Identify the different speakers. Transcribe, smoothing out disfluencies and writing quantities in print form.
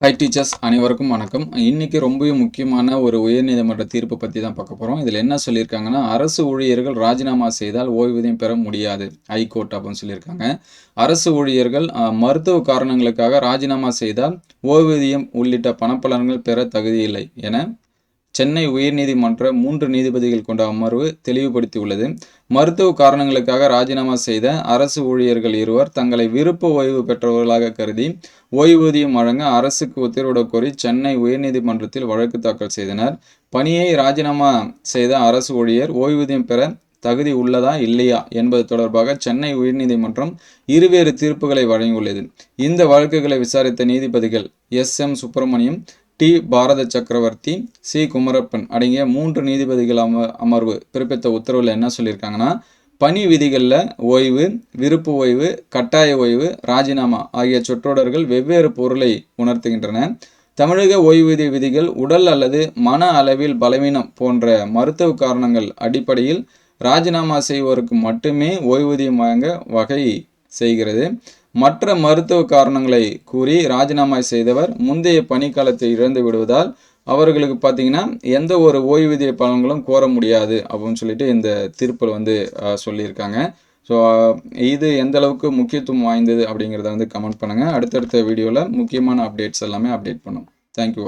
Speaker 1: Hi teachers, அனைவருக்கும் வணக்கம். இன்னைக்கு ரொம்பவே முக்கியமான ஒரு உயர்நீதிமன்ற தீர்ப்பு பற்றி தான் பார்க்க போகிறோம். இதில் என்ன சொல்லியிருக்காங்கன்னா, அரசு ஊழியர்கள் ராஜினாமா செய்தால் ஓய்வூதியம் பெற முடியாது, ஹைகோர்ட் அப்படின்னு சொல்லியிருக்காங்க. அரசு ஊழியர்கள் மருத்துவ காரணங்களுக்காக ராஜினாமா செய்தால் ஓய்வூதியம் உள்ளிட்ட பணப்பலன்கள் பெற தகுதியில்லை என சென்னை உயர்நீதிமன்ற 3 நீதிபதிகள் கொண்ட அமர்வு தெளிவுபடுத்தியுள்ளது. மருத்துவ காரணங்களுக்காக ராஜினாமா செய்த அரசு ஊழியர்கள் இருவர் தங்களை விருப்ப ஓய்வு பெற்றவர்களாக கருதி ஓய்வூதியம் வழங்க அரசுக்கு உத்தரவிடக் கோரி சென்னை உயர்நீதிமன்றத்தில் வழக்கு தாக்கல் செய்தனர். பணியை ராஜினாமா செய்த அரசு ஊழியர் ஓய்வூதியம் பெற தகுதி உள்ளதா இல்லையா என்பது தொடர்பாக சென்னை உயர்நீதிமன்றம் இருவேறு தீர்ப்புகளை வழங்கியுள்ளது. இந்த வழக்குகளை விசாரித்த நீதிபதிகள் எஸ்.எம். சுப்பிரமணியம், டி. பாரத சக்கரவர்த்தி, சி. குமரப்பன் அடங்கிய 3 நீதிபதிகள் அமர்வு பிறப்பித்த உத்தரவில் என்ன சொல்லியிருக்காங்கன்னா, பணி விதிகளில் ஓய்வு, விருப்ப ஓய்வு, கட்டாய ஓய்வு, ராஜினாமா ஆகிய சொற்றொடர்கள் வெவ்வேறு பொருளை உணர்த்துகின்றன. தமிழக ஓய்வூதிய விதிகள் உடல் அல்லது மன அளவில் பலவீனம் போன்ற மருத்துவ காரணங்கள் அடிப்படையில் ராஜினாமா செய்வோருக்கு மட்டுமே ஓய்வூதியம் வழங்க வகை செய்கிறது. மற்ற மருத்துவ காரணங்களை கூறி ராஜினாமா செய்தவர் முந்தைய பணிக்காலத்தை இழந்து விடுவதால் அவர்களுக்கு பார்த்தீங்கன்னா எந்த ஒரு ஓய்வூதிய பலன்களும் கோர முடியாது அப்படின்னு சொல்லிட்டு இந்த தீர்ப்பில் சொல்லியிருக்காங்க. ஸோ இது எந்த அளவுக்கு முக்கியத்துவம் வாய்ந்தது அப்படிங்கிறத கமெண்ட் பண்ணுங்கள். அடுத்தடுத்த வீடியோவில் முக்கியமான அப்டேட்ஸ் எல்லாமே அப்டேட் பண்ணும். தேங்க்யூ.